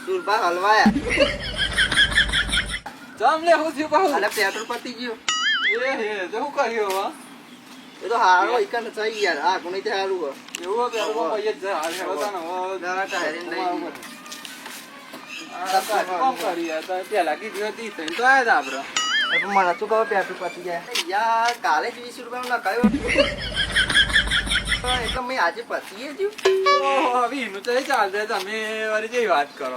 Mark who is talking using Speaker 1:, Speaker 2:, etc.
Speaker 1: દુર્ભા હલવાયા
Speaker 2: જમ લે હું થયું પાહુ
Speaker 1: અને પેટ્રોલ પતી ગયું
Speaker 2: એ હે તો હું કર્યો હો
Speaker 1: એ તો હારો ઇકન થઈ યાર આ કોની તે હારું હો
Speaker 2: એવો પેલો પૈયે જ હાલ હેડતા ને હો
Speaker 1: દાડા ટાયરે લઈ
Speaker 2: આ કોમ કરી આ તો પેલા કીધું હતી તો આયા હતા આપણે
Speaker 1: મને શું કહો પેટ્રોલ પતી જાય યાર કાલે જ 20 રૂપિયાનો નખાયો એટલે મેં આજે પતીએ જ
Speaker 2: ઓહો હવે એનું તો ચાલશે તમે વારી જેવી વાત કરો